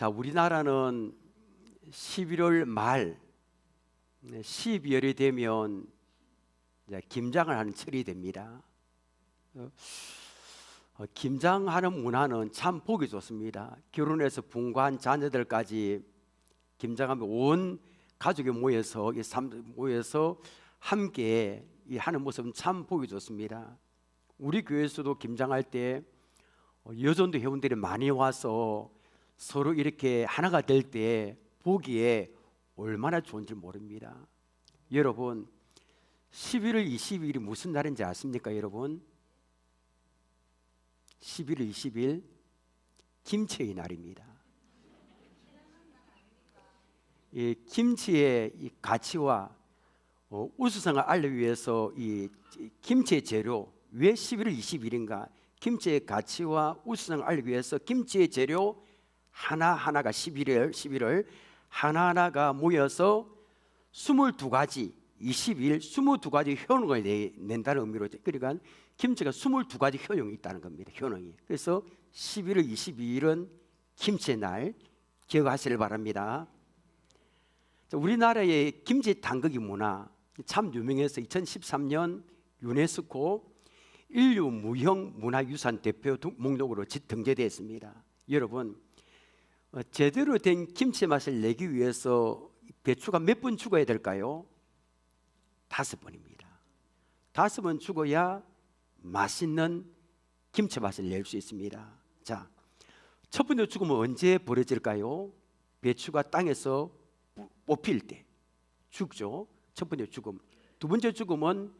자, 우리나라는 11월 말 12월이 되면 이제 김장을 하는 철이 됩니다. 김장하는 문화는 참 보기 좋습니다. 결혼해서 분가한 자녀들까지 김장하면 온 가족이 모여서 함께 하는 모습은 참 보기 좋습니다. 우리 교회에서도 김장할 때 여전도 회원들이 많이 와서 서로 이렇게 하나가 될 때 보기에 얼마나 좋은지 모릅니다. 여러분, 11월 22일이 무슨 날인지 아십니까? 여러분, 11월 20일 김치의 날입니다. 이 김치의 이 가치와 우수성을 알리기 위해서 이 김치의 재료, 왜 11월 20일인가? 김치의 가치와 우수성을 알리기 위해서 김치의 재료 하나하나가 11월 하나하나가 모여서 22가지 20일 22가지 효능을 낸다는 의미로, 그러니까 김치가 22가지 효능이 있다는 겁니다. 효능이. 그래서 11월 22일은 김치의 날 기억하시길 바랍니다. 우리나라의 김치 담그기 문화 참 유명해서 2013년 유네스코 인류 무형 문화유산 대표 목록으로 등재되었습니다. 여러분, 제대로 된 김치 맛을 내기 위해서 배추가 몇 번 죽어야 될까요? 5번입니다. 5번 죽어야 맛있는 김치 맛을 낼 수 있습니다. 자, 첫 번째 죽음은 언제 벌어질까요? 배추가 땅에서 뽑힐 때 죽죠. 첫 번째 죽음. 두 번째 죽음은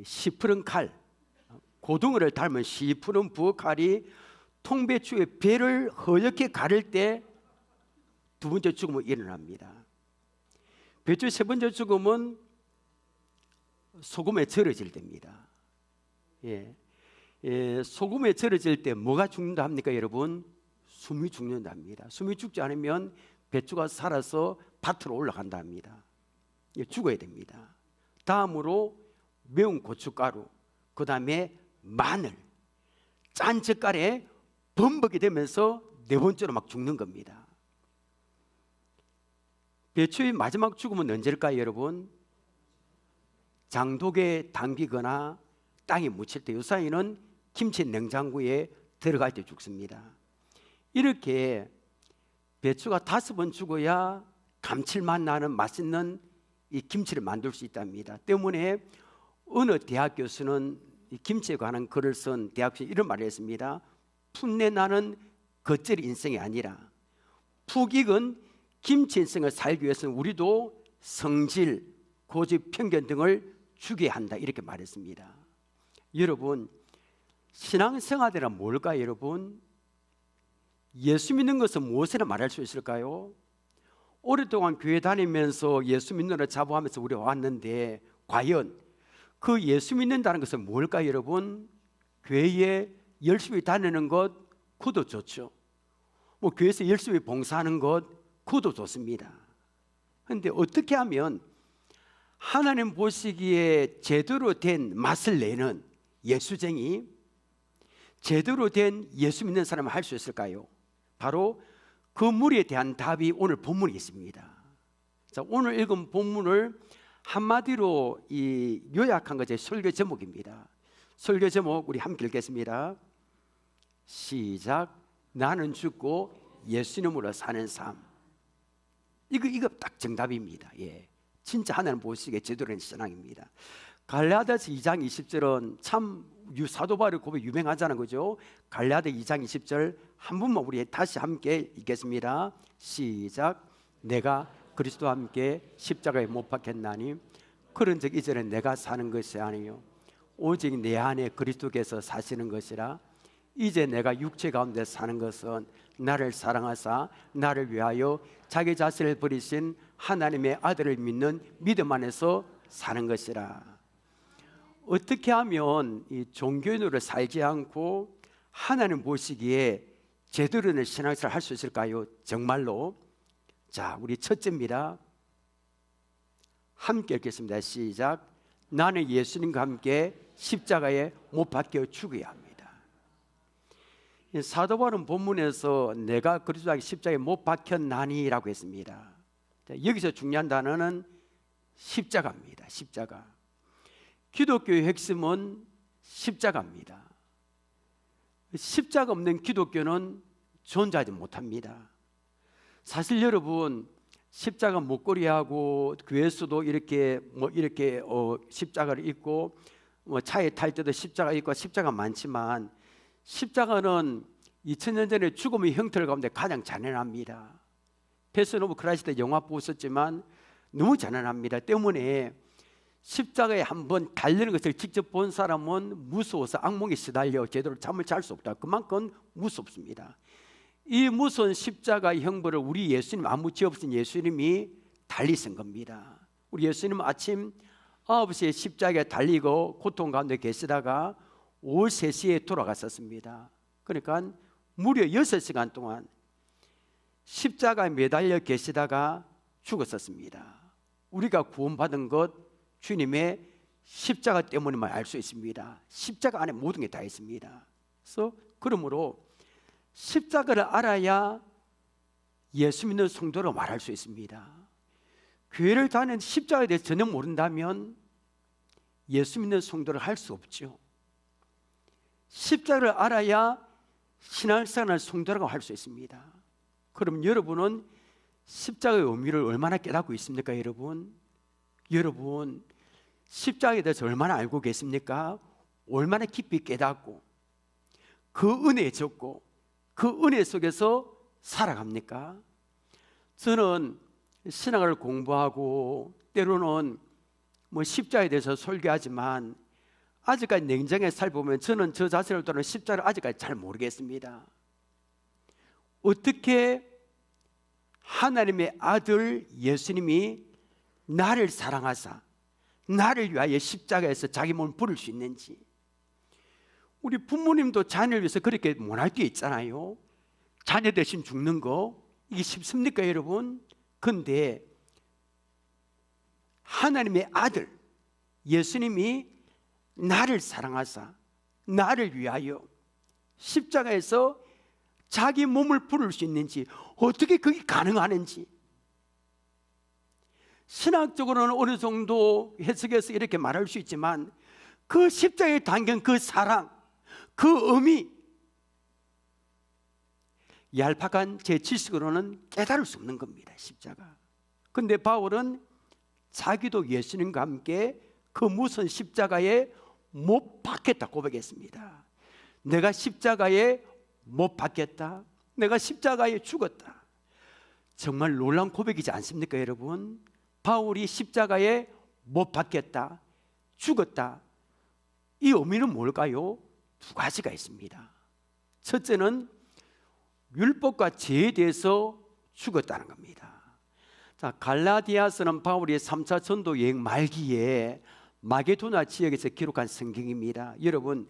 시푸른 칼, 고등어를 닮은 시푸른 부엌칼이 통배추의 배를 허옇게 가를 때 두 번째 죽음은 일어납니다. 배추의 세 번째 죽음은 소금에 절여질 때입니다. 소금에 절여질 때 뭐가 죽는다 합니까, 여러분? 숨이 죽는다 합니다. 숨이 죽지 않으면 배추가 살아서 밭으로 올라간다 합니다. 죽어야 됩니다. 다음으로 매운 고춧가루, 그 다음에 마늘, 짠 젓갈에 범벅이 되면서 네 번째로 막 죽는 겁니다. 배추의 마지막 죽음은 언제일까요, 여러분? 장독에 담기거나 땅에 묻힐 때, 이 사이는 김치 냉장고에 들어갈 때 죽습니다. 이렇게 배추가 5번 죽어야 감칠맛 나는 맛있는 이 김치를 만들 수 있답니다. 때문에 어느 대학 교수는 이 김치에 관한 글을 쓴 대학교에 이런 말을 했습니다. 풋내 나는 겉절이 인생이 아니라 푹 익은 김치 인생을 살기 위해서는 우리도 성질, 고집, 편견 등을 죽여야 한다, 이렇게 말했습니다. 여러분, 신앙생활이란 뭘까요, 여러분? 예수 믿는 것은 무엇이라 말할 수 있을까요? 오랫동안 교회 다니면서 예수 믿는다 자부하면서 우리가 왔는데 과연 그 예수 믿는다는 것은 뭘까요, 여러분? 교회에 열심히 다니는 것, 그것도 좋죠. 뭐 교회에서 열심히 봉사하는 것, 그것도 좋습니다. 그런데 어떻게 하면 하나님 보시기에 제대로 된 맛을 내는 예수쟁이, 제대로 된 예수 믿는 사람을 할 수 있을까요? 바로 그 물에 대한 답이 오늘 본문에 있습니다. 자, 오늘 읽은 본문을 한마디로 요약한 것이 설교 제목입니다. 설교 제목 우리 함께 읽겠습니다. 시작. 나는 죽고 예수님으로 사는 삶. 이거 딱 정답입니다. 진짜 하나님 보시기에 제대로 된 신앙입니다. 갈라디아서 2장 20절은 참 사도 바울의 고백 유명하잖아요, 그죠? 갈라디아 2장 20절 한 번만 우리 다시 함께 읽겠습니다. 시작. 내가 그리스도와 함께 십자가에 못 박혔나니 그런즉 이제는 내가 사는 것이 아니요 오직 내 안에 그리스도께서 사시는 것이라. 이제 내가 육체 가운데 사는 것은 나를 사랑하사 나를 위하여 자기 자신을 버리신 하나님의 아들을 믿는 믿음 안에서 사는 것이라. 어떻게 하면 이 종교인으로 살지 않고 하나님 보시기에 제대로 된 신앙생활을 할 수 있을까요? 정말로. 자, 우리 첫째입니다. 함께 읽겠습니다. 시작. 나는 예수님과 함께 십자가에 못 박혀 죽어야 합니다. 사도 바울은 본문에서 내가 그리스도의 십자가에 못 박혔나니라고 했습니다. 여기서 중요한 단어는 십자가입니다. 십자가. 기독교의 핵심은 십자가입니다. 십자가 없는 기독교는 존재하지 못합니다. 사실 여러분, 십자가 목걸이하고 교회에서도 이렇게 십자가를 입고 차에 탈 때도 십자가 입고 십자가 많지만, 십자가는 2000년 전에 죽음의 형태를 가운데 가장 잔인합니다. 패션 오브 크라이스트 영화 보셨지만 너무 잔인합니다. 때문에 십자가에 한번 달리는 것을 직접 본 사람은 무서워서 악몽에 시달려 제대로 잠을 잘 수 없다. 그만큼 무섭습니다. 이 무서운 십자가의 형벌을 우리 예수님, 아무 죄 없으신 예수님이 달리신 겁니다. 우리 예수님은 아침 9시에 십자가에 달리고 고통 가운데 계시다가 오후 3시에 돌아갔었습니다. 그러니까 무려 6시간 동안 십자가에 매달려 계시다가 죽었었습니다. 우리가 구원받은 것 주님의 십자가 때문에만 알 수 있습니다. 십자가 안에 모든 게 다 있습니다. 그래서 그러므로 십자가를 알아야 예수 믿는 성도로 말할 수 있습니다. 교회를 다니는 십자가에 대해서 전혀 모른다면 예수 믿는 성도를 할 수 없죠. 십자가를 알아야 신앙생활을 성도라고 할 수 있습니다. 그럼 여러분은 십자가의 의미를 얼마나 깨닫고 있습니까? 여러분 십자가에 대해서 얼마나 알고 계십니까? 얼마나 깊이 깨닫고 그 은혜에 젖고 그 은혜 속에서 살아갑니까? 저는 신앙을 공부하고 때로는 십자가에 대해서 설교하지만 아직까지 냉정하게 살펴보면 저는 저 자신을 또는 십자가를 아직까지 잘 모르겠습니다. 어떻게 하나님의 아들 예수님이 나를 사랑하사 나를 위하여 십자가에서 자기 몸을 부를 수 있는지. 우리 부모님도 자녀를 위해서 그렇게 못할 게 있잖아요. 자녀 대신 죽는 거 이게 쉽습니까 여러분? 근데 하나님의 아들 예수님이 나를 사랑하사 나를 위하여 십자가에서 자기 몸을 부를 수 있는지, 어떻게 그게 가능하는지, 신학적으로는 어느 정도 해석해서 이렇게 말할 수 있지만 그 십자가에 담긴 그 사랑, 그 의미, 얄팍한 제 지식으로는 깨달을 수 없는 겁니다. 십자가. 근데 바울은 자기도 예수님과 함께 그 무슨 십자가에 못 박혔다 고백했습니다. 내가 십자가에 못 박혔다. 내가 십자가에 죽었다. 정말 놀라운 고백이지 않습니까 여러분? 바울이 십자가에 못 박혔다, 죽었다. 이 의미는 뭘까요? 두 가지가 있습니다. 첫째는 율법과 죄에 대해서 죽었다는 겁니다. 자, 갈라디아서는 바울이 3차 전도 여행 말기에 마게도나 지역에서 기록한 성경입니다. 여러분,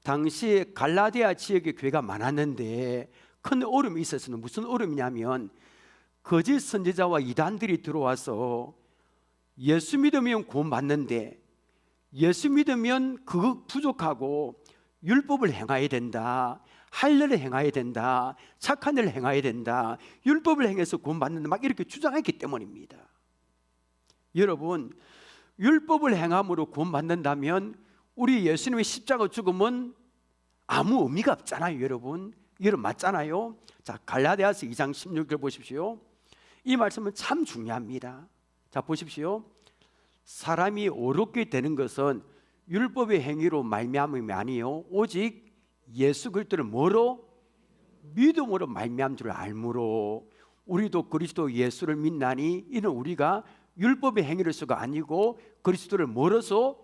당시 갈라디아 지역에 교회가 많았는데 큰 어려움이 있었어요. 무슨 어려움이냐면 거짓 선지자와 이단들이 들어와서 예수 믿으면 구원받는데 예수 믿으면 그거 부족하고 율법을 행해야 된다, 할 일을 행해야 된다, 착한 일을 행해야 된다, 율법을 행해서 구원받는다, 막 이렇게 주장했기 때문입니다. 여러분, 율법을 행함으로 구원받는다면 우리 예수님의 십자가 죽음은 아무 의미가 없잖아요. 여러분 맞잖아요. 자, 갈라디아서 2장 16절 보십시오. 이 말씀은 참 중요합니다. 자, 보십시오. 사람이 어렵게 되는 것은 율법의 행위로 말미암음이 아니요 오직 예수 그리스도를 뭐로? 믿음으로 말미암은 줄 알므로 우리도 그리스도 예수를 믿나니 이는 우리가 율법의 행위로서가 아니고 그리스도를 뭐로서?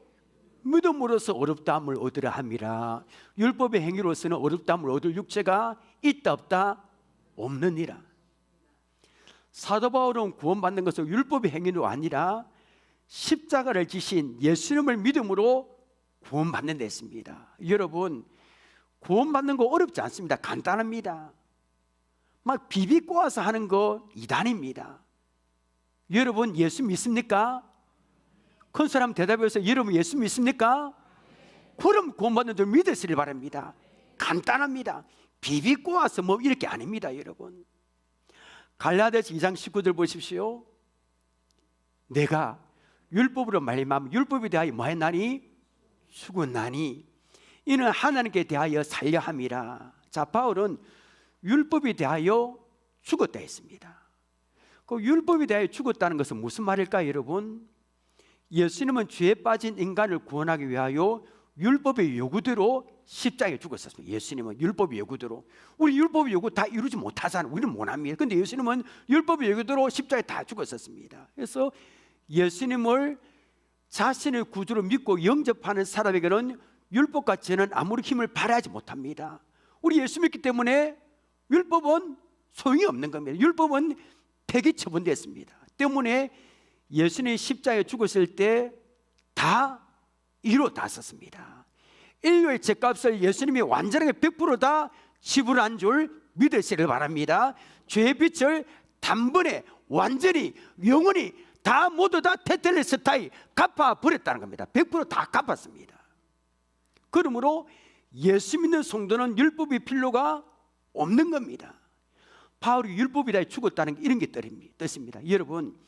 믿음으로써 어렵다함을 얻으려 함이라. 율법의 행위로서는 어렵다함을 얻을 육체가 있다 없다? 없느니라. 사도 바울은 구원받는 것은 율법의 행위로 아니라 십자가를 지신 예수님을 믿음으로 구원받는 데 있습니다. 여러분, 구원받는 거 어렵지 않습니다. 간단합니다. 막 비비꼬아서 하는 거 이단입니다. 여러분 예수 믿습니까? 큰 사람 대답해서 여러분 예수 믿습니까? 그럼 구원받는 줄 믿으시길 바랍니다. 간단합니다. 비비꼬아서 뭐 이렇게 아닙니다, 여러분. 갈라디아서 2장 19절 보십시오. 내가 율법으로 말미암아 율법에 대하여 뭐했나니? 죽었나니 이는 하나님께 대하여 살려 함이라. 자, 바울은 율법에 대하여 죽었다 했습니다. 그 율법에 대하여 죽었다는 것은 무슨 말일까요, 여러분? 예수님은 죄에 빠진 인간을 구원하기 위하여 율법의 요구대로 십자가에 죽었었습니다. 예수님은 율법의 요구대로. 우리 율법의 요구 다 이루지 못하잖아요. 우리는 못합니다. 그런데 예수님은 율법의 요구대로 십자가에 다 죽었었습니다. 그래서 예수님을 자신의 구주로 믿고 영접하는 사람에게는 율법과 죄는 아무리 힘을 발휘하지 못합니다. 우리 예수 믿기 때문에 율법은 소용이 없는 겁니다. 율법은 폐기 처분됐습니다. 때문에 예수님이 십자가에 죽었을 때 다 이루어졌습니다. 인류의 죄값을 예수님이 완전하게 100% 다 지불한 줄 믿으시길 바랍니다. 죄의 빚을 단번에 완전히 영원히 다 모두 다 테텔레스타이 갚아버렸다는 겁니다. 100% 다 갚았습니다. 그러므로 예수 믿는 성도는 율법이 필요가 없는 겁니다. 바울이 율법이 다 죽었다는 이런 게 뜻입니다. 여러분,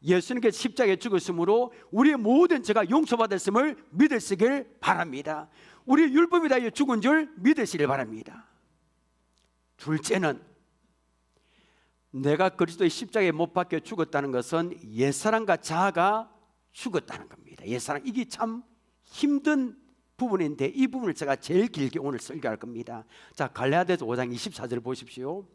예수님께서 십자가에 죽었으므로 우리의 모든 죄가 용서받았음을 믿으시길 바랍니다. 우리의 율법이 다 죽은 줄 믿으시길 바랍니다. 둘째는 내가 그리스도의 십자가에 못 박혀 죽었다는 것은 옛사람과 자아가 죽었다는 겁니다. 옛사람, 이게 참 힘든 부분인데 이 부분을 제가 제일 길게 오늘 설교할 겁니다. 자, 갈라디아서 5장 24절 보십시오.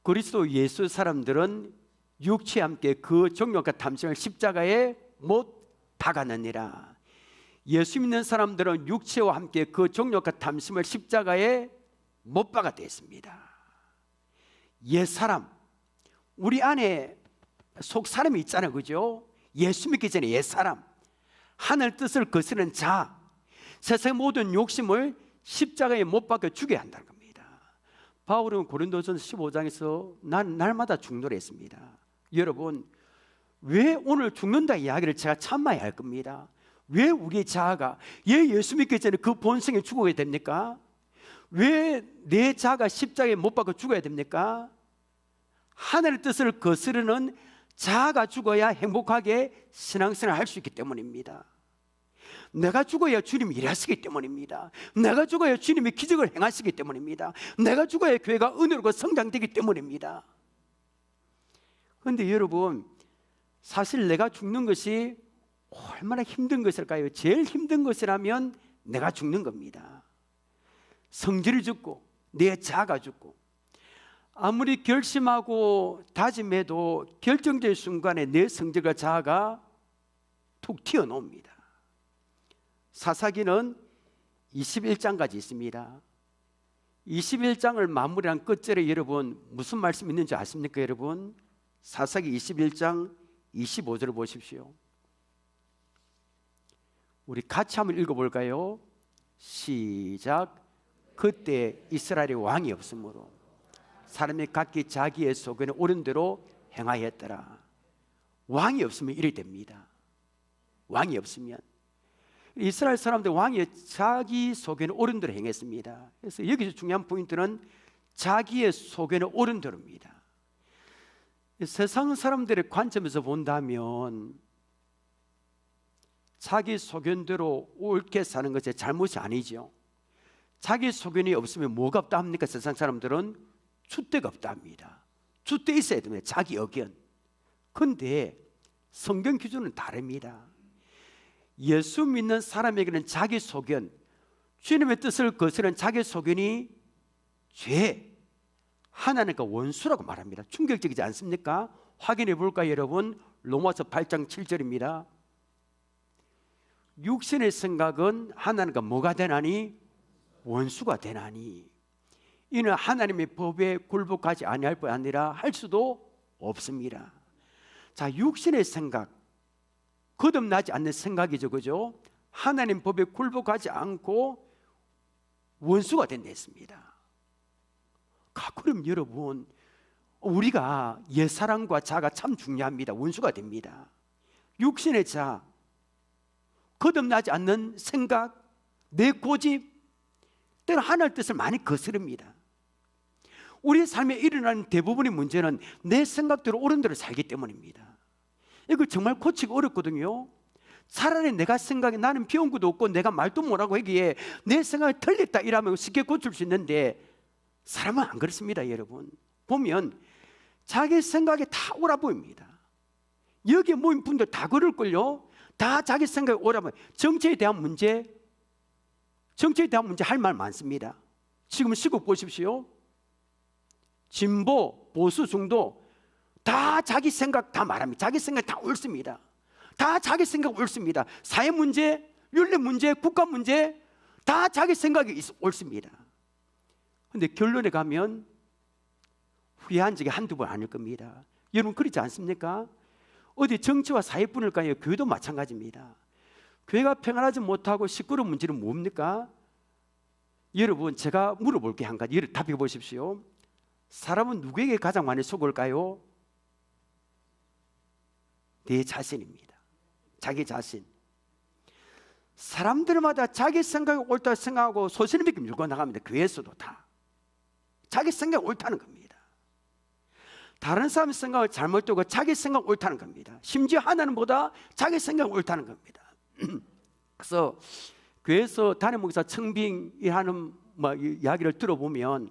그리스도 예수 사람들은 육체와 함께 그 정욕과 탐심을 십자가에 못 박았느니라. 예수 믿는 사람들은 육체와 함께 그 정욕과 탐심을 십자가에 못 박았다 했습니다. 옛사람, 우리 안에 속 사람이 있잖아요, 그죠? 예수 믿기 전에 옛사람, 하늘 뜻을 거스르는 자, 세상의 모든 욕심을 십자가에 못 박혀 죽여야 한다는 겁니다. 바울은 고린도전서 15장에서 난 날마다 죽노라 했습니다. 여러분, 왜 오늘 죽는다 이야기를 제가 참아야 할 겁니다. 왜 우리의 자아가 예수 믿기 전에 그 본성에 죽어야 됩니까? 왜 내 자아가 십자가에 못 박혀 죽어야 됩니까? 하늘의 뜻을 거스르는 자아가 죽어야 행복하게 신앙생활을 할 수 있기 때문입니다. 내가 죽어야 주님이 일하시기 때문입니다. 내가 죽어야 주님이 기적을 행하시기 때문입니다. 내가 죽어야 교회가 은혜로 성장되기 때문입니다. 그런데 여러분, 사실 내가 죽는 것이 얼마나 힘든 것일까요? 제일 힘든 것이라면 내가 죽는 겁니다. 성질을 죽고 내 자아가 죽고, 아무리 결심하고 다짐해도 결정적인 순간에 내 성질과 자아가 툭 튀어나옵니다. 사사기는 21장까지 있습니다. 21장을 마무리한 끝절에 여러분 무슨 말씀 있는지 아십니까, 여러분? 사사기 21장 25절을 보십시오. 우리 같이 한번 읽어볼까요? 시작. 그때 이스라엘의 왕이 없으므로 사람이 각기 자기의 소견에 옳은 대로 행하였더라. 왕이 없으면 이래 됩니다. 왕이 없으면 이스라엘 사람들 왕이 자기 소견에 옳은 대로 행했습니다. 그래서 여기서 중요한 포인트는 자기의 소견에 옳은 대로입니다. 세상 사람들의 관점에서 본다면 자기 소견대로 옳게 사는 것이 잘못이 아니죠. 자기 소견이 없으면 뭐가 없다 합니까? 세상 사람들은 줏대가 없다 합니다. 줏대 있어야 됩니다. 자기 의견. 그런데 성경 기준은 다릅니다. 예수 믿는 사람에게는 자기 소견, 주님의 뜻을 거스르는 자기 소견이 죄, 하나님과 원수라고 말합니다. 충격적이지 않습니까? 확인해 볼까요, 여러분? 로마서 8장 7절입니다. 육신의 생각은 하나님과 뭐가 되나니? 원수가 되나니. 이는 하나님의 법에 굴복하지 아니할 뿐 아니라 할 수도 없습니다. 자, 육신의 생각, 거듭나지 않는 생각이죠, 그죠? 하나님 법에 굴복하지 않고 원수가 된다 했습니다. 그럼 여러분, 우리가 옛사람과 자가 참 중요합니다. 원수가 됩니다. 육신의 자, 거듭나지 않는 생각, 내 고집 때는 하나님의 뜻을 많이 거스릅니다. 우리 삶에 일어나는 대부분의 문제는 내 생각대로 옳은 대로 살기 때문입니다. 이걸 정말 고치기 어렵거든요. 차라리 내가 생각에 나는 배운 것도 없고 내가 말도 못하고 하기에 내 생각이 틀렸다 이러면 쉽게 고칠 수 있는데 사람은 안 그렇습니다. 여러분 보면 자기 생각이 다 옳아 보입니다. 여기에 모인 분들 다 그럴걸요. 다 자기 생각이 옳아 보여요. 정치에 대한 문제 할 말 많습니다. 지금 시국 보십시오. 진보, 보수, 중도 다 자기 생각 다 말합니다. 자기 생각 다 옳습니다. 다 자기 생각 옳습니다. 사회 문제, 윤리 문제, 국가 문제 다 자기 생각이 옳습니다. 그런데 결론에 가면 후회한 적이 한두 번 아닐 겁니다. 여러분 그렇지 않습니까? 어디 정치와 사회뿐일까요? 교회도 마찬가지입니다. 교회가 평안하지 못하고 시끄러운 문제는 뭡니까? 여러분 제가 물어볼게 한 가지. 여러분 답해 보십시오. 사람은 누구에게 가장 많이 속을까요? 내 자신입니다. 자기 자신. 사람들마다 자기 생각이 옳다고 생각하고 소신을 믿고 밀고 나갑니다. 교회에서도 다 자기 생각이 옳다는 겁니다. 다른 사람 생각을 잘못 두고 자기 생각 옳다는 겁니다. 심지어 하나님보다 자기 생각 옳다는 겁니다. 그래서 교회에서 담임 목사 청빙이 하는 이야기를 들어보면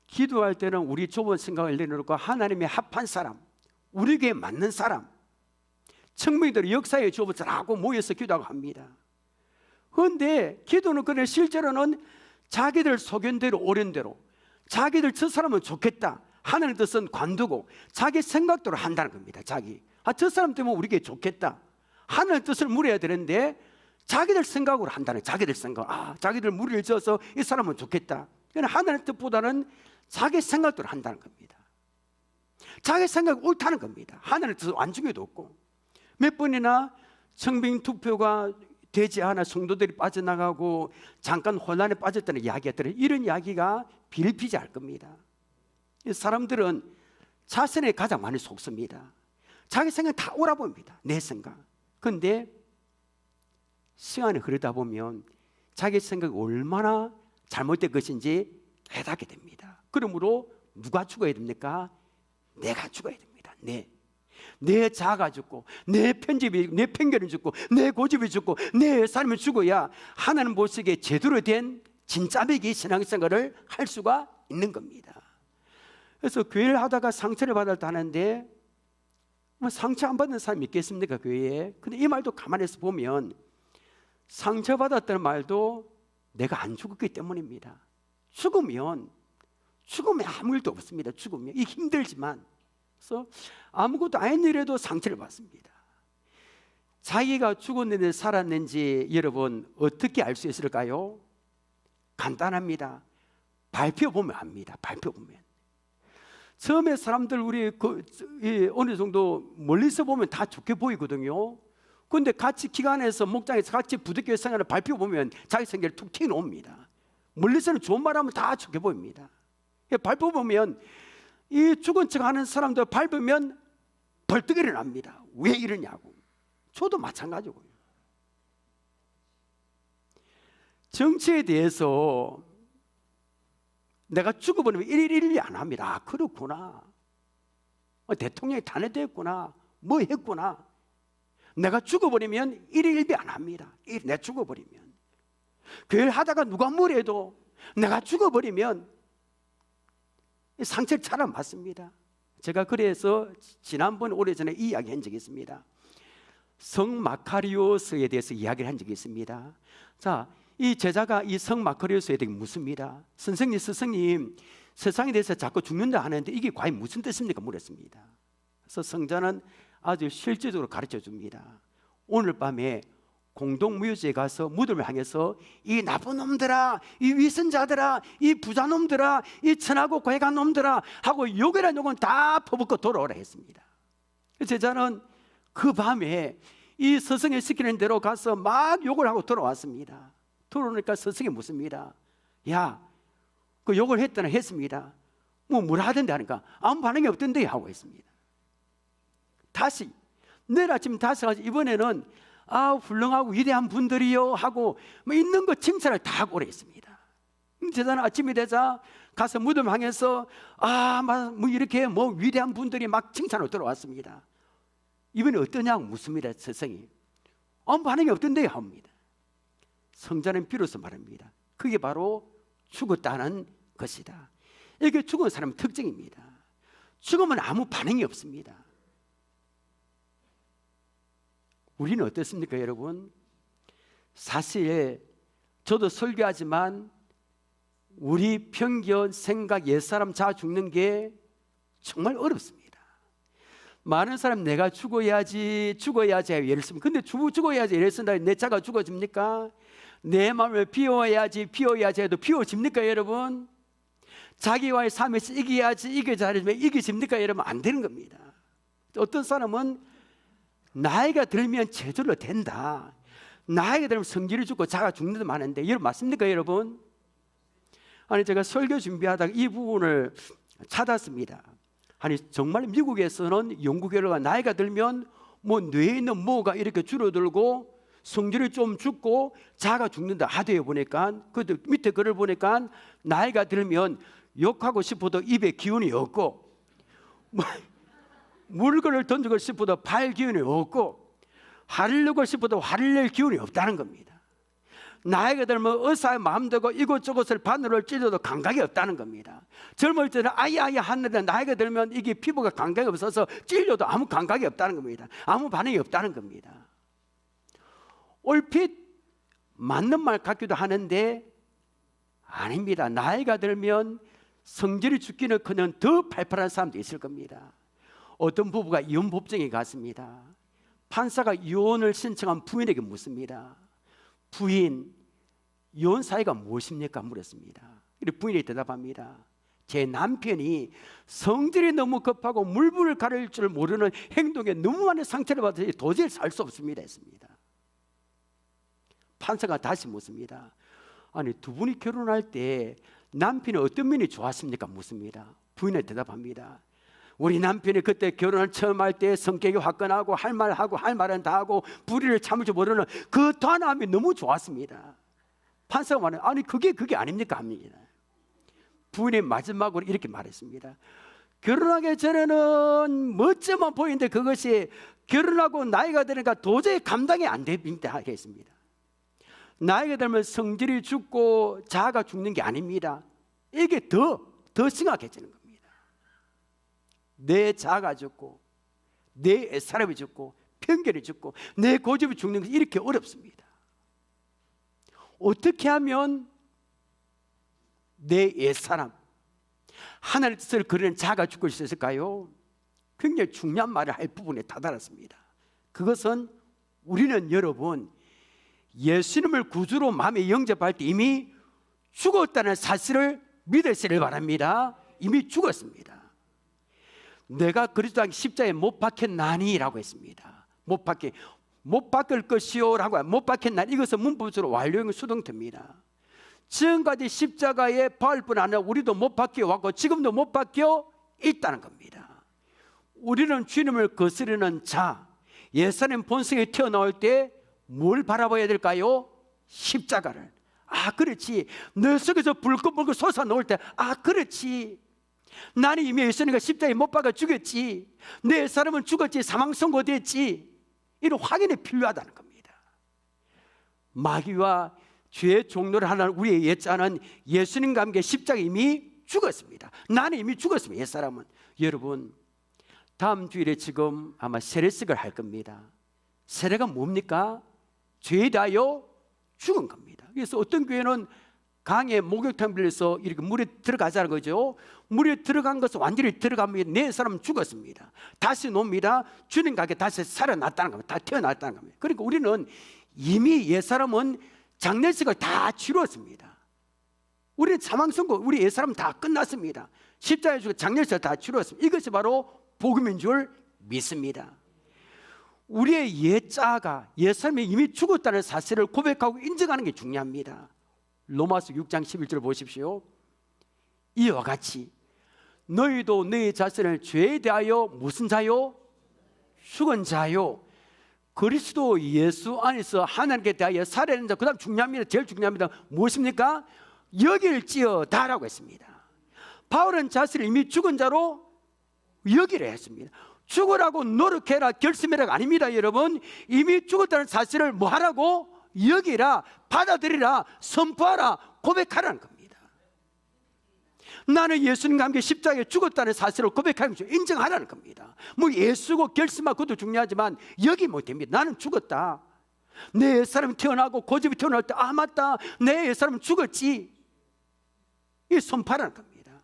기도할 때는 우리 좁은 생각을 내려놓고 하나님의 합한 사람, 우리에게 맞는 사람, 청빙들이 역사의 주업을 모여서 기도하고 합니다. 그런데 기도는 그래 실제로는 자기들 소견대로 옳은 대로 자기들 저 사람은 좋겠다 하나님의 뜻은 관두고 자기 생각대로 한다는 겁니다. 저 사람 때문에 우리에게 좋겠다 하나님의 뜻을 물어야 되는데 자기들 생각으로 한다는 자기들 생각. 자기들 무리를 지어서 이 사람은 좋겠다. 하나님의 뜻보다는 자기 생각대로 한다는 겁니다. 자기 생각이 옳다는 겁니다. 하나님의 뜻을 안중에도 없고 몇 번이나 청빙 투표가 되지 않아 성도들이 빠져나가고 잠깐 혼란에 빠졌다는 이야기가 들어요. 이런 이야기가 비일비재할 겁니다. 사람들은 자신에 가장 많이 속습니다. 자기 생각 다 옳아 보입니다. 내 생각. 그런데 시간이 흐르다 보면 자기 생각이 얼마나 잘못된 것인지 깨닫게 됩니다. 그러므로 누가 죽어야 됩니까? 내가 죽어야 됩니다. 내 자아가 죽고 내 편견이 죽고 내 고집이 죽고 내 삶이 죽어야 하나님 보시기에 제대로 된 진짜배기 신앙생활을 할 수가 있는 겁니다. 그래서 교회를 하다가 상처를 받았다는데 상처 안 받는 사람이 있겠습니까 교회에? 근데 이 말도 가만히 보면 상처받았다는 말도 내가 안 죽었기 때문입니다. 죽으면 아무 일도 없습니다. 죽으면 이 힘들지만 그래서 아무것도 아니래도 상처를 받습니다. 자기가 죽었는지 살았는지 여러분 어떻게 알 수 있을까요? 간단합니다. 발표 보면 압니다. 발표 보면 처음에 사람들 우리 어느 정도 멀리서 보면 다 좋게 보이거든요. 그런데 같이 기관에서 목장에서 같이 부득이한 생활을 발표 보면 자기 생각이 툭 튀어나옵니다. 멀리서는 좋은 말하면 다 좋게 보입니다. 발표 보면 이 죽은 척 하는 사람들 밟으면 벌떡 일어납니다. 왜 이러냐고. 저도 마찬가지고요. 정치에 대해서 내가 죽어버리면 일일이 안 합니다. 그렇구나. 대통령이 탄핵됐구나. 뭐 했구나. 내가 죽어버리면 일일비 안 합니다. 내가 죽어버리면. 교회를 하다가 누가 뭐래도 내가 죽어버리면 상처를 잘 안 받습니다. 제가 그래서 지난번 오래전에 이 이야기 한 적이 있습니다. 성 마카리오스에 대해서 이야기를 한 적이 있습니다. 자, 이 제자가 이 성 마카리오스에 대해 묻습니다. 선생님, 스승님, 세상에 대해서 자꾸 죽는다 하는데 이게 과연 무슨 뜻입니까? 물었습니다. 그래서 성자는 아주 실질적으로 가르쳐 줍니다. 오늘 밤에 공동무효지에 가서 무덤을 향해서 이 나쁜 놈들아, 이 위선자들아, 이 부자놈들아, 이 천하고 고해간 놈들아 하고 욕이란 욕은 다 퍼붓고 돌아오라 했습니다. 제자는 그 밤에 이 스승이 시키는 대로 가서 막 욕을 하고 돌아왔습니다. 돌아오니까 스승이 묻습니다. 야, 그 욕을 했습니다. 뭐라 하던데 하니까 아무 반응이 없던데 하고 했습니다. 다시 내일 아침 다시 가서 이번에는 훌륭하고 위대한 분들이요 하고 있는 거 칭찬을 다 하고 그랬습니다. 제자는 아침이 되자 가서 무덤 향해서 뭐 이렇게 뭐 위대한 분들이 막 칭찬으로 들어왔습니다. 이번에 어떠냐고 묻습니다. 스승이. 아무 반응이 없던데요 합니다. 성자는 비로소 말합니다. 그게 바로 죽었다는 것이다. 이게 죽은 사람의 특징입니다. 죽으면 아무 반응이 없습니다. 우리는 어떻습니까 여러분? 사실 저도 설교하지만 우리 편견, 생각, 옛사람 자아 죽는 게 정말 어렵습니다. 많은 사람 내가 죽어야지 예를 쓰면 근데 죽어야지 예를 쓴다 내 자가 죽어집니까? 내 마음을 비워야지 해도 비워집니까 여러분? 자기와의 삶에서 이겨야지 이겨집니까 여러분? 안 되는 겁니다. 어떤 사람은 나이가 들면 제절로 된다, 나이가 들면 성질이 죽고 자가 죽는 데 많은데 여러분 맞습니까 여러분? 아니 제가 설교 준비하다가 이 부분을 찾았습니다. 아니 정말 미국에서는 연구 결과가 나이가 들면 뭐 뇌에 있는 뭐가 이렇게 줄어들고 성질이 좀 죽고 자가 죽는다 하대요. 보니까 그 밑에 글을 보니까 나이가 들면 욕하고 싶어도 입에 기운이 없고 물건을 던지고 싶어도 발 기운이 없고 화를 내고 싶어도 화를 낼 기운이 없다는 겁니다. 나이가 들면 의사의 마음대로 이곳저곳을 바늘을 찔러도 감각이 없다는 겁니다. 젊을 때는 아야아야 하는데 나이가 들면 이게 피부가 감각이 없어서 찔려도 아무 감각이 없다는 겁니다. 아무 반응이 없다는 겁니다. 얼핏 맞는 말 같기도 하는데 아닙니다. 나이가 들면 성질이 죽기는커녕 더 팔팔한 사람도 있을 겁니다. 어떤 부부가 이혼 법정에 갔습니다. 판사가 이혼을 신청한 부인에게 묻습니다. 부인, 이혼 사유가 무엇입니까? 물었습니다. 부인이 대답합니다. 제 남편이 성질이 너무 급하고 물불을 가릴 줄 모르는 행동에 너무 많은 상처를 받아서 도저히 살 수 없습니다 했습니다. 판사가 다시 묻습니다. 아니 두 분이 결혼할 때 남편이 어떤 면이 좋았습니까? 묻습니다. 부인은 대답합니다. 우리 남편이 그때 결혼을 처음 할 때 성격이 화끈하고 할 말은 다 하고 불의를 참을 줄 모르는 그 단함이 너무 좋았습니다. 판사가 말해요. 아니 그게 아닙니까? 합니다. 부인이 마지막으로 이렇게 말했습니다. 결혼하기 전에는 멋져만 보이는데 그것이 결혼하고 나이가 들으니까 도저히 감당이 안 됩니다 했습니다. 나이가 들면 성질이 죽고 자아가 죽는 게 아닙니다. 이게 더 심각해지는 겁니다. 내 자아가 죽고 내 애사람이 죽고 편견이 죽고 내 고집이 죽는 것이 이렇게 어렵습니다. 어떻게 하면 내 애사람 하나님의 뜻을 그리는 자아가 죽을 수 있을까요? 굉장히 중요한 말을 할 부분에 다다랐습니다. 그것은 우리는 여러분 예수님을 구주로 마음에 영접할 때 이미 죽었다는 사실을 믿으시길 바랍니다. 이미 죽었습니다. 내가 그리스도 안에 십자가에 못 박혔나니 라고 했습니다. 못 박힐 것이요 라고 못 박혔나니 이것은 문법적으로 완료형 수동태입니다. 지금까지 십자가에 박을 뿐 아니라 우리도 못 박혀 왔고 지금도 못 박혀 있다는 겁니다. 우리는 주님을 거스르는 자, 예수님 본성에 태어나올 때 뭘 바라봐야 될까요? 십자가를. 그렇지. 내 속에서 불끈불끈 솟아놓을 때 그렇지. 나는 이미 예수님과 십자가에 못 박아 죽였지. 내 사람은 죽었지. 사망 선고됐지. 이런 확인이 필요하다는 겁니다. 마귀와 죄의 종로를 하는 우리의 옛자는 예수님과 함께 십자가에 이미 죽었습니다. 나는 이미 죽었습니다. 옛사람은. 여러분 다음 주일에 지금 아마 세례식을 할 겁니다. 세례가 뭡니까? 죄에 대하여 죽은 겁니다. 그래서 어떤 교회는 강에 목욕탕 빌려서 이렇게 물에 들어가자는 거죠. 물에 들어간 것은 완전히 들어가면 내 사람은 죽었습니다. 다시 놉니다. 주님과 함께 다시 살아났다는 겁니다. 다 태어났다는 겁니다. 그러니까 우리는 이미 옛사람은 장례식을 다 치루었습니다. 우리는 사망선고 우리 옛사람은 다 끝났습니다. 십자가에 죽어 장례식을 다 치루었습니다. 이것이 바로 복음인 줄 믿습니다. 우리의 옛자가 옛사람이 이미 죽었다는 사실을 고백하고 인정하는 게 중요합니다. 로마서 6장 11절 보십시오. 이와 같이 너희도 너희 자신을 죄에 대하여 무슨 자요? 죽은 자요. 그리스도 예수 안에서 하나님께 대하여 살아있는 자. 그 다음 중요합니다. 제일 중요합니다. 무엇입니까? 여길지어다라고 했습니다. 바울은 자신을 이미 죽은 자로 여기려 했습니다. 죽으라고 노력해라 결심해라가 아닙니다. 여러분, 이미 죽었다는 사실을 뭐 하라고? 여기라, 받아들이라, 선포하라, 고백하라는 겁니다. 나는 예수님과 함께 십자가에 죽었다는 사실을 고백하는 것이죠. 인정하라는 겁니다. 뭐 예수고 결심하고 그것도 중요하지만 여기 못 됩니다. 나는 죽었다. 내 옛사람이 태어나고 고집이 태어날 때 아 맞다, 내 옛사람은 죽었지. 이 선포하라는 겁니다.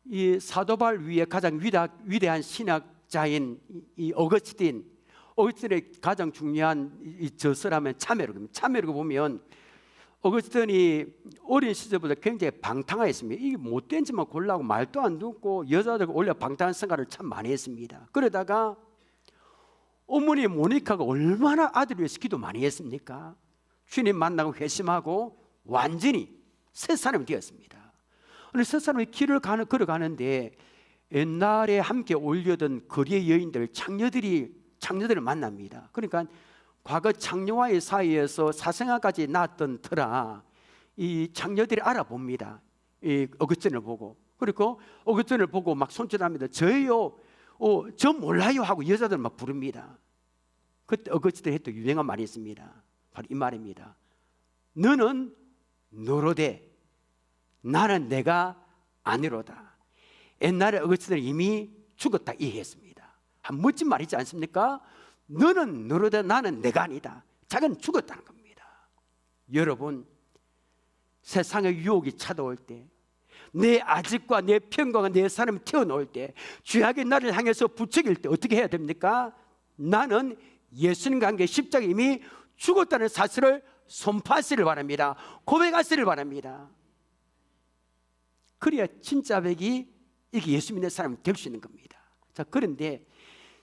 이 사도바울 위에 가장 위대한 신학자인 이 어거스틴의 가장 중요한 이 저서라면 참회록 보면 어거스틴이 어린 시절부터 굉장히 방탕하였습니다. 이게 못된 짓만 골라고 말도 안 듣고 여자들과 원래 방탕한 생활을 참 많이 했습니다. 그러다가 어머니 모니카가 얼마나 아들 위해서 기도 많이 했습니까? 주님 만나고 회심하고 완전히 새 사람이 되었습니다. 새 사람이 길을 걸어가는데 옛날에 함께 올려던 거리의 여인들, 창녀들을 만납니다. 그러니까 과거 창녀와의 사이에서 사생아까지 낳았던 터라 이 창녀들이 알아봅니다. 이 어거스틴을 보고. 그리고 어거스틴을 보고 막 손짓합니다. 저예요, 저 몰라요 하고 여자들 막 부릅니다. 그때 어거스틴이 했던 유명한 말이 있습니다. 바로 이 말입니다. 너는 너로되 나는 내가 아니로다. 옛날에 어거스틴은 이미 죽었다 이해했습니다. 한 멋진 말이지 않습니까? 너는 너로되 나는 내가 아니다. 자기는 죽었다는 겁니다. 여러분, 세상의 유혹이 찾아올 때, 내 아집과 내 평강과 내 사람이 튀어나올 때, 죄악이 나를 향해서 부추길 때 어떻게 해야 됩니까? 나는 예수님과 함께 십자가에 이미 죽었다는 사실을 선포하시를 바랍니다. 고백하시를 바랍니다. 그래야 진짜 백이 이게 예수 믿는 사람이 될 수 있는 겁니다. 자, 그런데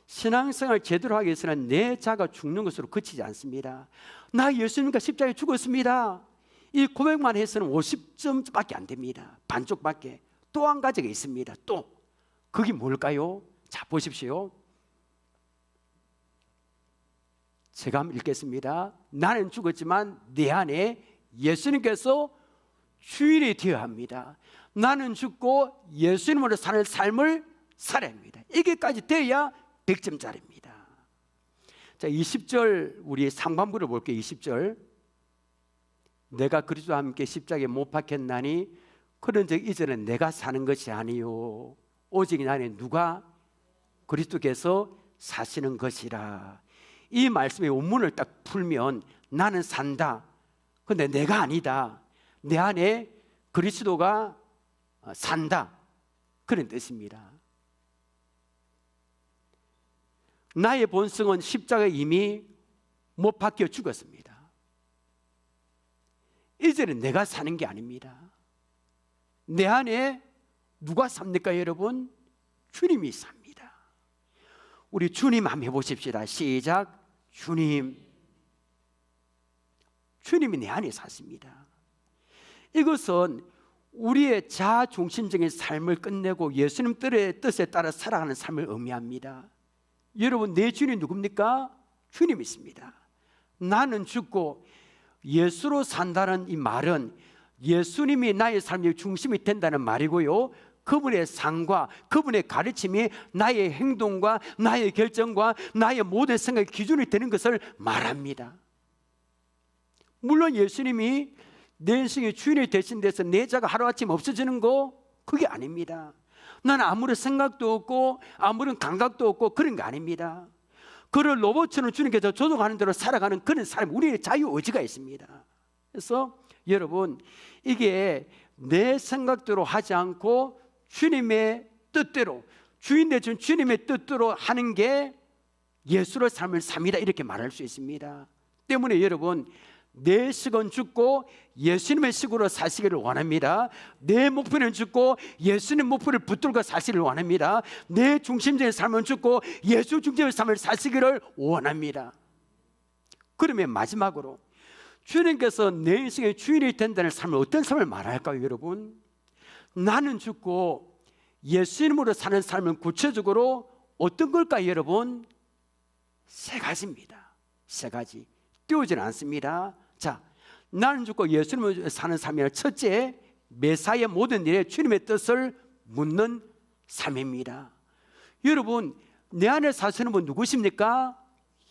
신앙생활 제대로 하기 위해서는 내 자가 죽는 것으로 그치지 않습니다. 나 예수님과 십자가에 죽었습니다. 이 고백만 해서는 50점밖에 안 됩니다. 반쪽밖에. 또 한 가지가 있습니다. 또 그게 뭘까요? 자, 보십시오. 제가 한번 읽겠습니다. 나는 죽었지만 내 안에 예수님께서 주인이 되어야 합니다. 나는 죽고 예수님으로 사는 삶을 살아야 합니다. 이게까지 돼야 100점짜리입니다. 자, 20절 우리 상반부를 볼게요. 20절. 내가 그리스도와 함께 십자가에 못 박혔나니 그런즉 이제는 내가 사는 것이 아니요 오직 나는 누가 그리스도께서 사시는 것이라. 이 말씀의 원문을 딱 풀면 나는 산다. 근데 내가 아니다. 내 안에 그리스도가 산다. 그런 뜻입니다. 나의 본성은 십자가에 이미 못 박혀 죽었습니다. 이제는 내가 사는 게 아닙니다. 내 안에 누가 삽니까 여러분? 주님이 삽니다. 우리 주님 한번 해보십시다. 시작. 주님. 주님이 내 안에 사십니다. 이것은 우리의 자중심적인 삶을 끝내고 예수님 뜻에 따라 살아가는 삶을 의미합니다. 여러분, 내 주인이 누굽니까? 주님이 있습니다. 나는 죽고 예수로 산다는 이 말은 예수님이 나의 삶의 중심이 된다는 말이고요, 그분의 삶과 그분의 가르침이 나의 행동과 나의 결정과 나의 모든 생각의 기준이 되는 것을 말합니다. 물론 예수님이 내 인생의 주인이 되신 데서 내 자가 하루아침 없어지는 거 그게 아닙니다. 나는 아무런 생각도 없고 아무런 감각도 없고 그런 게 아닙니다. 그를 로봇처럼 주님께서 조종하는 대로 살아가는 그런 삶, 우리의 자유의지가 있습니다. 그래서 여러분, 이게 내 생각대로 하지 않고 주님의 뜻대로, 주인 되신 주님의 뜻대로 하는 게 예수의 삶을 삽니다, 이렇게 말할 수 있습니다. 때문에 여러분, 내 식은 죽고 예수님의 식으로 사시기를 원합니다. 내 목표는 죽고 예수님 목표를 붙들고 사시기를 원합니다. 내 중심적인 삶은 죽고 예수 중심의 삶을 사시기를 원합니다. 그러면 마지막으로 주님께서 내 인생의 주인이 된다는 삶을 어떤 삶을 말할까요 여러분? 나는 죽고 예수님으로 사는 삶은 구체적으로 어떤 걸까요 여러분? 세 가지입니다. 세 가지. 띄우지는 않습니다. 자, 나는 죽고 예수님을 사는 삶이란 첫째, 매사의 모든 일에 주님의 뜻을 묻는 삶입니다. 여러분, 내 안에 사시는 분 누구십니까?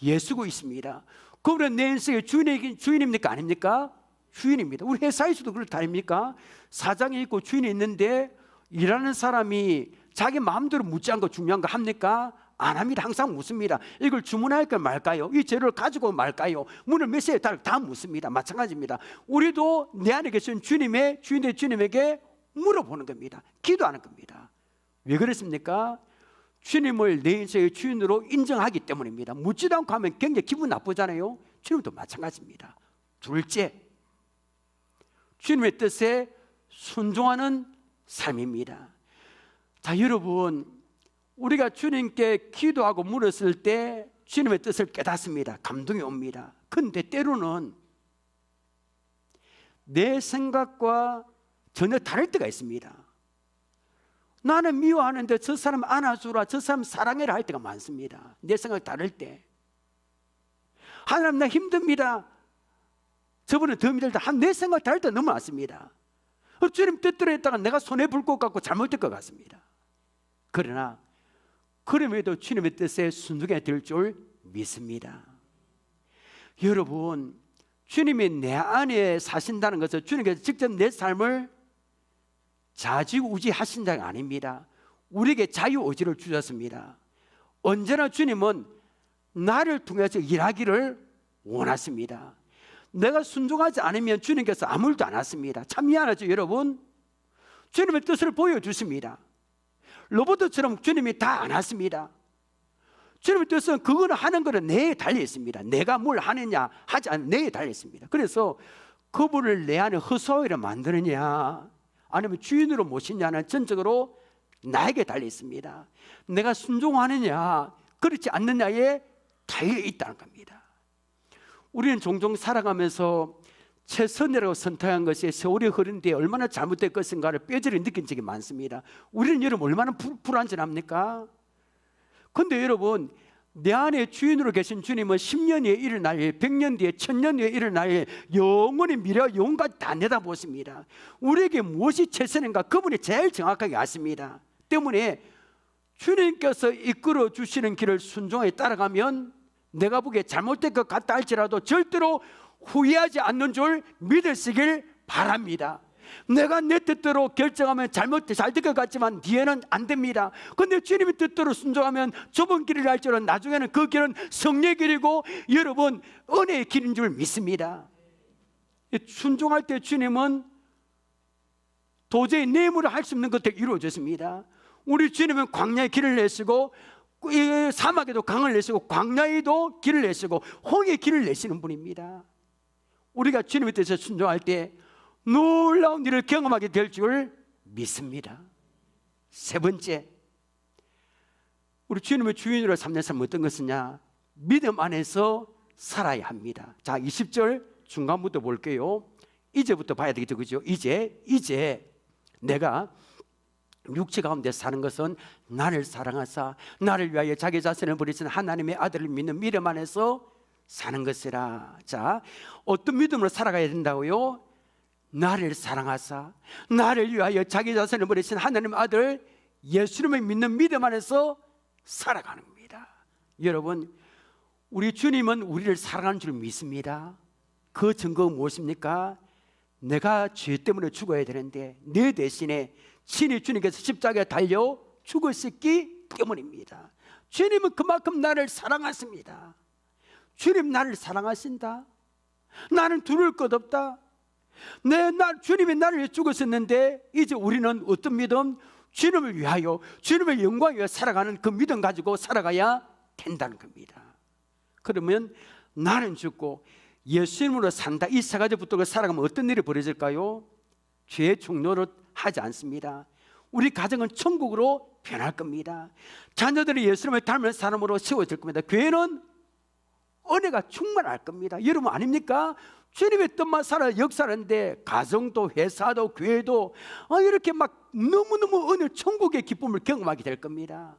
예수고 있습니다. 그분은 내 인생의 주인입니까? 아닙니까? 주인입니다. 우리 회사에서도 그렇다 아닙니까? 사장이 있고 주인이 있는데 일하는 사람이 자기 마음대로 묻지 않고 중요한 거 합니까? 안 합니다. 항상 묻습니다. 이걸 주문할까 말까요? 이 재료를 가지고 말까요? 문을 몇 시에 닫을까? 다 묻습니다. 마찬가지입니다. 우리도 내 안에 계신 주님의 주인의 주님에게 물어보는 겁니다. 기도하는 겁니다. 왜 그렇습니까? 주님을 내 인생의 주인으로 인정하기 때문입니다. 묻지도 않고 하면 굉장히 기분 나쁘잖아요. 주님도 마찬가지입니다. 둘째, 주님의 뜻에 순종하는 삶입니다. 자, 여러분, 우리가 주님께 기도하고 물었을 때 주님의 뜻을 깨닫습니다. 감동이 옵니다. 그런데 때로는 내 생각과 전혀 다를 때가 있습니다. 나는 미워하는데 저 사람 안아주라, 저 사람 사랑해라 할 때가 많습니다. 내 생각이 다를 때. 하나님, 나 힘듭니다. 저분은 더 힘들다. 내 생각이 다를 때 너무 많습니다. 주님 뜻대로 했다가 내가 손해볼 것 같고 잘못될 것 같습니다. 그러나 그럼에도 주님의 뜻에 순종해야 될 줄 믿습니다. 여러분, 주님이 내 안에 사신다는 것은 주님께서 직접 내 삶을 좌지우지하신 자가 아닙니다. 우리에게 자유의지를 주셨습니다. 언제나 주님은 나를 통해서 일하기를 원하십니다. 내가 순종하지 않으면 주님께서 아무 일도 안 하십니다. 참 미안하죠, 여러분? 주님의 뜻을 보여주십니다. 로봇처럼 주님이 다 안 하십니다. 주님의 뜻은 그거는 하는 거는 내에 달려 있습니다. 내가 뭘 하느냐 하지 않는 내에 달려 있습니다. 그래서 그분을 내 안에 허수아비로 만드느냐 아니면 주인으로 모시냐는 전적으로 나에게 달려 있습니다. 내가 순종하느냐 그렇지 않느냐에 달려 있다는 겁니다. 우리는 종종 살아가면서 최선이라고 선택한 것이 세월이 흐른 뒤에 얼마나 잘못된 것인가를 뼈저리 느낀 적이 많습니다. 우리는 여러분 얼마나 불안전합니까? 그런데 여러분, 내 안에 주인으로 계신 주님은 10년 뒤에 일어날 일, 100년 뒤에 1000년 뒤에 일어날 일, 영원히 미래와 영혼까지 다 내다보십니다. 우리에게 무엇이 최선인가 그분이 제일 정확하게 아십니다. 때문에 주님께서 이끌어 주시는 길을 순종하게 따라가면 내가 보기에 잘못된 것 같다 할지라도 절대로 후회하지 않는 줄 믿으시길 바랍니다. 내가 내 뜻대로 결정하면 잘 될 것 같지만 뒤에는 안 됩니다. 그런데 주님의 뜻대로 순종하면 좁은 길을 갈지라도 나중에는 그 길은 성령의 길이고 여러분 은혜의 길인 줄 믿습니다. 순종할 때 주님은 도저히 내무를 할 수 없는 것들이 이루어졌습니다. 우리 주님은 광야의 길을 내시고 사막에도 강을 내시고 광야에도 길을 내시고 홍해의 길을 내시는 분입니다. 우리가 주님의 뜻에 순종할 때 놀라운 일을 경험하게 될 줄 믿습니다. 세 번째, 우리 주님의 주인으로 삼는 삶은 어떤 것이냐? 믿음 안에서 살아야 합니다. 자, 20절 중간부터 볼게요. 이제부터 봐야 되겠죠, 그죠? 이제 내가 육체 가운데 사는 것은 나를 사랑하사 나를 위하여 자기 자신을 버리신 하나님의 아들을 믿는 믿음 안에서 사는 것이라. 자, 어떤 믿음으로 살아가야 된다고요? 나를 사랑하사 나를 위하여 자기 자신을 버리신 하나님의 아들 예수님을 믿는 믿음 안에서 살아가는 겁니다. 여러분, 우리 주님은 우리를 사랑하는 줄 믿습니다. 그 증거가 무엇입니까? 내가 죄 때문에 죽어야 되는데 내 대신에 친히 주님께서 십자가에 달려 죽으셨기 때문입니다. 주님은 그만큼 나를 사랑하십니다. 주님 나를 사랑하신다. 나는 두려울 것 없다. 주님이 나를 위해 죽으셨는데 이제 우리는 어떤 믿음? 주님을 위하여 주님의 영광을 위해 살아가는 그 믿음 가지고 살아가야 된다는 겁니다. 그러면 나는 죽고 예수님으로 산다, 이 세 가지 붙들고 살아가면 어떤 일이 벌어질까요? 죄의 종로를 하지 않습니다. 우리 가정은 천국으로 변할 겁니다. 자녀들이 예수님을 닮은 사람으로 세워질 겁니다. 교회는 은혜가 충만할 겁니다. 여러분 아닙니까? 주님의 뜻만 살아 역사하는데 가정도 회사도 교회도 이렇게 막 너무너무 은혜 천국의 기쁨을 경험하게 될 겁니다.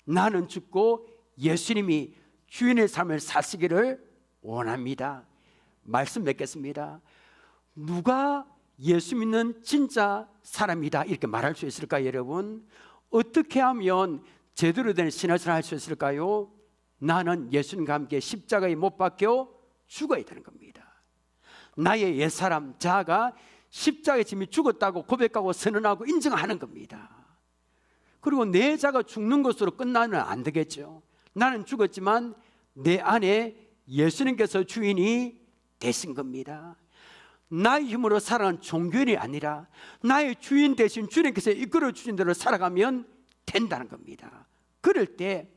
나는 죽고 예수님이 주인의 삶을 사시기를 원합니다. 말씀 맺겠습니다. 누가 예수 믿는 진짜 사람이다 이렇게 말할 수 있을까요, 여러분? 어떻게 하면 제대로 된 신앙생활을 할 수 있을까요? 나는 예수님과 함께 십자가에 못 박혀 죽어야 되는 겁니다. 나의 옛사람 자아가 십자가에 이미 죽었다고 고백하고 선언하고 인정하는 겁니다. 그리고 내 자가 죽는 것으로 끝나면 안 되겠죠. 나는 죽었지만 내 안에 예수님께서 주인이 되신 겁니다. 나의 힘으로 살아가는 종교인이 아니라 나의 주인 대신 주님께서 이끌어 주신 대로 살아가면 된다는 겁니다. 그럴 때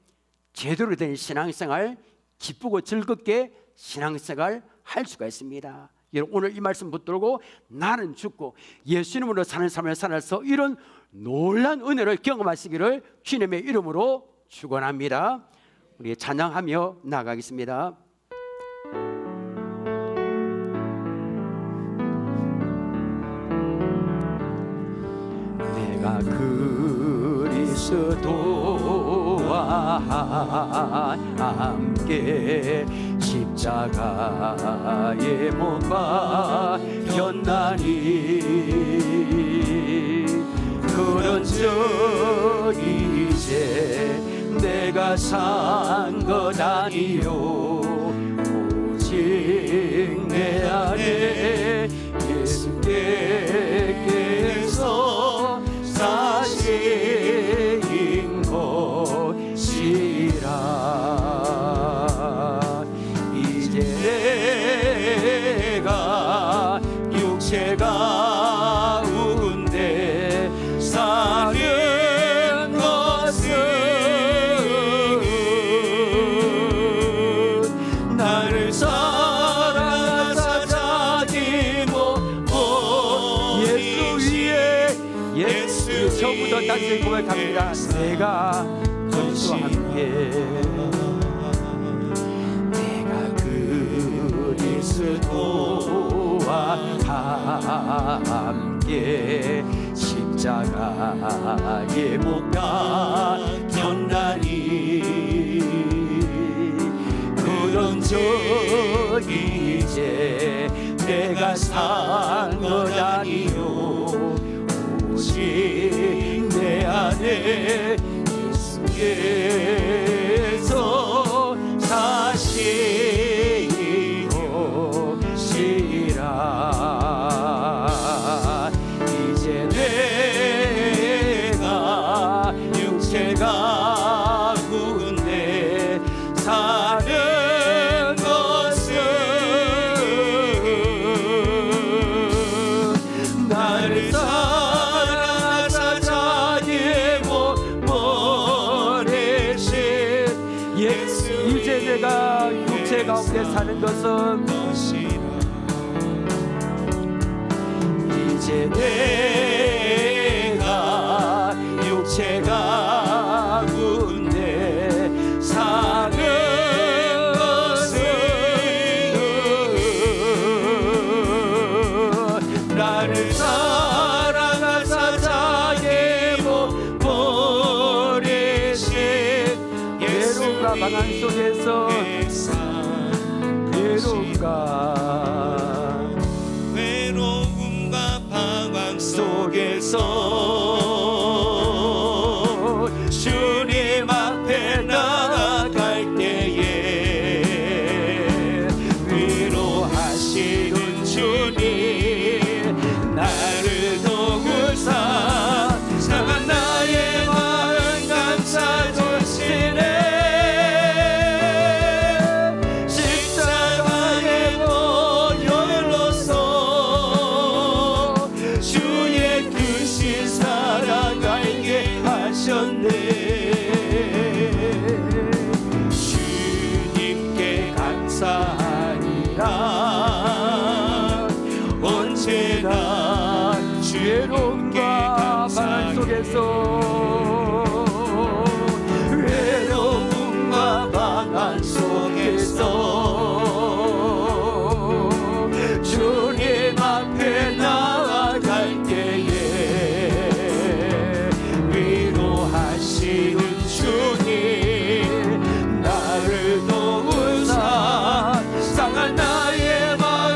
제대로 된 신앙생활, 기쁘고 즐겁게 신앙생활 할 수가 있습니다. 여러분, 오늘 이 말씀 붙들고 나는 죽고 예수님으로 사는 삶을 살아서 이런 놀라운 은혜를 경험하시기를 주님의 이름으로 축원합니다. 우리 찬양하며 나아가겠습니다. 내가 그리스도와 함께 십자가에 못 박혔나니 그런즉 이제 내가 산 것 아니요 오직 내 안에 예수께서 사신 것이라. 이제 내가 육체 가운데 사는 것은 나를 사랑하사 자기 몸 예수 위에 예수 처음부터 다시 고백합니다. 내가 그리스도와 함께 내가 그리스도와 함께 십자가에 못 박혔나니 그런즉 이제 내가 산 것 아니요 오직 내 안에 예수께서 사신 것이라. 이제 내가 육체 가운데 사는 것은 나를 사랑하사 자기의 몸 버리신 예수. 이제 내가 육체 가운데 사는 것은 이제 내가 육체 가운데 사는 것은 나를 사랑하사 자기 몸 버리신 예수가 방안 속에서 외로움과 방황 속에서 주님 앞에 나아갈 때에 위로하시는 주님 나를 도우사 상한 나의 마음 감싸 주시네. 주님께 감사하리라. 언제나 외로움과 방황 속에서 외로움과 방황 속에서 주님 앞에 나아갈 때에 위로하시는 주님 나를 도우사 상한 나의 마음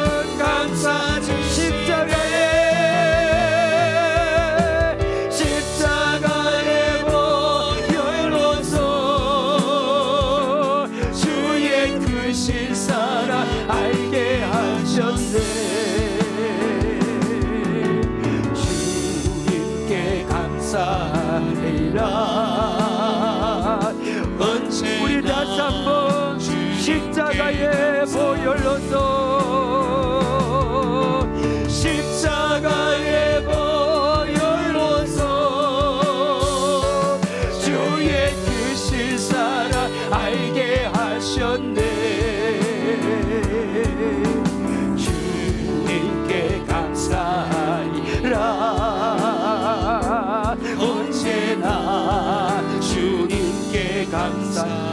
감사해라. 우리 다시 한번 십자가의 보혈로서, 십자가의 보혈로서 주의 크신 사랑 알게 하셨네. 주님께 감사하리라. 언제나 주님께 감사하리라.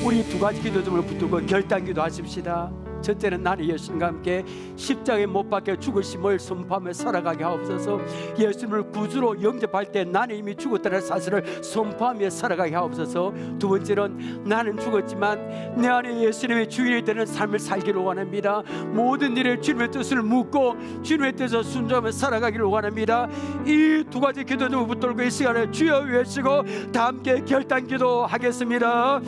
우리 두 가지 기도점을 붙들고 결단기도 하십시다. 첫째는 나는 예수님과 함께 십자가에 못 박혀 죽으심을 선포하며 살아가게 하옵소서. 예수님을 구주로 영접할 때 나는 이미 죽었다는 사실을 선포하며 살아가게 하옵소서. 두 번째는 나는 죽었지만 내 안에 예수님의 주인이 되는 삶을 살기를 원합니다. 모든 일에 주님의 뜻을 묻고 주님의 뜻을 순종하며 살아가기를 원합니다. 이 두 가지 기도점을 붙들고 이 시간에 주여 외치고 다 함께 결단기도 하겠습니다.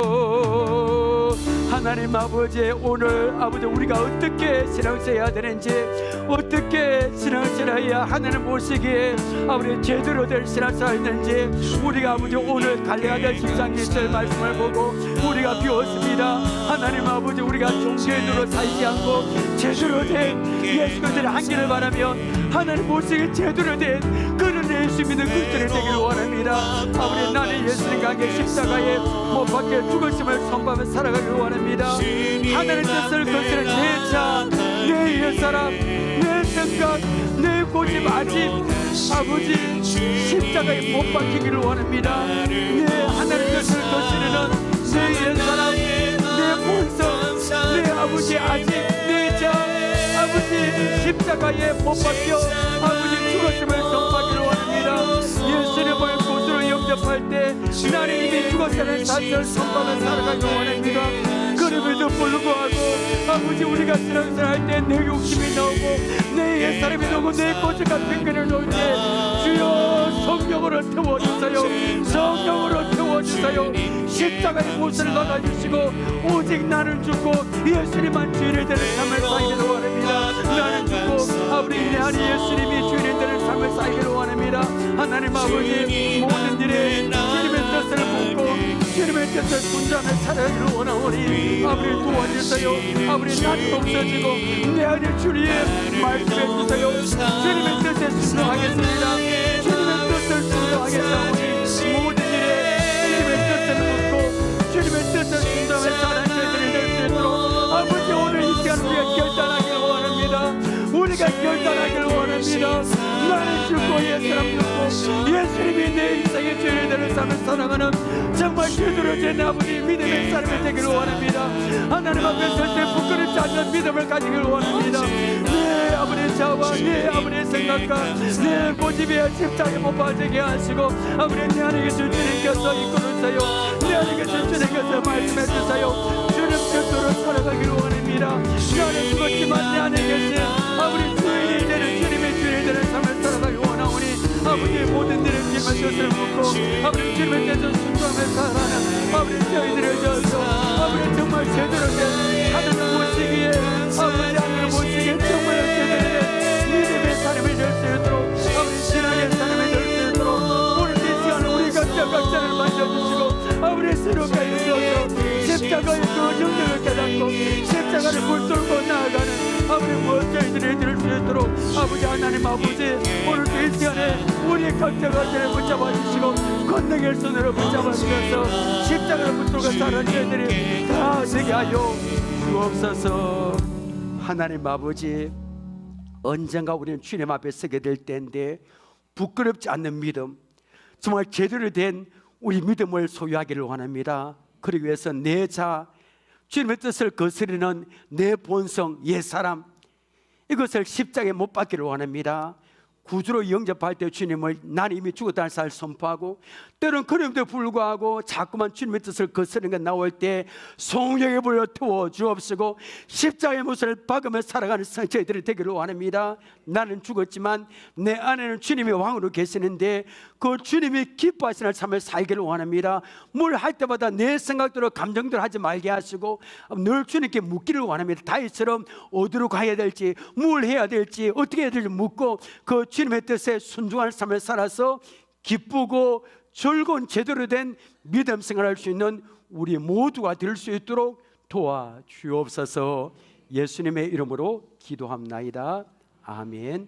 주여 하나님 아버지, 오늘 아버지 우리가 어떻게 신앙생활 해야 되는지, 어떻게 신앙생활 해야 하나님 보시기에 아버지 제대로 될 신앙생활 있는지, 우리가 아버지 오늘 갈래아들 13절 말씀을 보고 우리가 비웠습니다. 하나님 아버지, 우리가 종교의 눈으로 살지 않고 제대로 된 예수 그리스도의 한기를 바라며 하나님 보시기에 제대로 된 그런 예수 믿는 그리스도를 되기를 원합니다. 아버지, 나는 예수님과 함께 십자가에 못 박혀 죽으심을 선포하며 살아가기를 원합니다. 하나님의 뜻을 거스른 내 자, 내 옛사람, 내 생각, 내 고집, 아집 아버지 십자가에 못 박히기를 원합니다. 내 하나님의 뜻을 거스르는 내 옛사람, 내 본성, 내 아버지 아집, 내 자, 아버지 십자가에 못 박혀 아버지 죽었음을 선포하기를 원합니다. 예수님을 구주로 영접할 때 나는 이미 죽었다는 사실을 선포하며 살아가기를 원합니다. 그럼에도 불구하고 아버지 우리가 신앙생활 때 내 욕심이 나오고 내 옛사람이 나오고 내 고집과 핑계를 놓을 때 주여 성령으로 태워주세요. 성령으로 태워주세요. 십자가의 못을 박아주시고 오직 나는 죽고 예수님만 주인이 되는 삶을 살기를 원합니다. 나는 죽고 아버지 내 안에 예수님이 주인이 되는 삶을 살기를 원합니다. 하나님 아버지, 모든 일에 주님의 뜻을 묻고 주님의 뜻을 순종하며 살아가기를 원하오니 아버지 도와주세요. 아버지 나는 없어지고 내 안에 주님의 말씀해 주세요. 주님의 뜻에 순종하겠습니다. 주님의 뜻을 순종하겠사오니 모든 일에 주님의 뜻을 묻고 주님의 뜻을 순종하며 살아가는 저희들이 될 수 있도록 아버지 오늘 이 시간 우리가 결단하기를 원합니다. 우리가 결단하기를 원합니다. 나는 죽고 예수님 죽고 예수님이 내 인생의 주인이 되는 삶을 살아가는 정말 제대로 된 아버지 믿음의 삶이 되기를 원합니다. 하나님 앞에 설 때 부끄럽지 않는 믿음을 가지기를 원합니다. 내 아버지 자와 내 아버지 생각과 내 고집에 십자가에 못 빠지게 하시고 아버지 내 안에 계신 주님께서 이끌어주세요. 내 안에 계신 주님께서 말씀해 주세요. 주님 뜻대로 살아가기를 원합니다. 나는 죽었지만 내 안에 계신 아버지 주인이 되는 주님의 주인이 되는 삶을 살아가기 원하오니 아버지 모든 일을 주님의 뜻을 묻고 아버지 주님의 뜻을 순종하며 살아가는 아버지 저희들을 저서 아버지 정말 제대로 된 하나님 보시기에 아버지 하나님 보시기에 정말 제대로 된 믿음의 삶이 될 수 있도록 아버지 신앙의 삶이 될 수 있도록 오늘 이 시간에 우리 각자를 만져주시고 아버지 새롭게 해주셔서 십자가의 그 능력을 깨닫고 십자가를 붙들고 나아가는 아버지 무엇 저희들이 들을 수 있도록 아버지 하나님 아버지 오늘 이 시간에 우리 각자를 붙잡아 주시고 권능의 손으로 붙잡아 주셔서 십자가를 붙들고 살아가는 저희들이 다 되게 하여 주옵소서. 하나님 아버지, 언젠가 우리는 주님 앞에 서게 될 때인데 부끄럽지 않는 믿음, 정말 제대로 된 우리 믿음을 소유하기를 원합니다. 그러기 위해서 내 자, 주님의 뜻을 거스르는 내 본성, 옛사람, 이것을 십자가에 못 박기를 원합니다. 구주로 영접할 때 주님을 나는 이미 죽었다는 사실을 선포하고 때로는 그럼에도 불구하고 자꾸만 주님의 뜻을 거스르는 게 나올 때 성령의 불로 태워 주옵시고 십자가의 못을 박으며 살아가는 저희들이 되기를 원합니다. 나는 죽었지만 내 안에는 주님이 왕으로 계시는데 그 주님이 기뻐하시는 삶을 살기를 원합니다. 뭘 할 때마다 내 생각대로 감정대로 하지 말게 하시고 늘 주님께 묻기를 원합니다. 다윗처럼 어디로 가야 될지, 뭘 해야 될지, 어떻게 해야 될지 묻고 그 주님의 뜻에 순종할 삶을 살아서 기쁘고 즐거운 제대로 된 믿음 생활할 수 있는 우리 모두가 될 수 있도록 도와주옵소서. 예수님의 이름으로 기도합나이다. 아멘.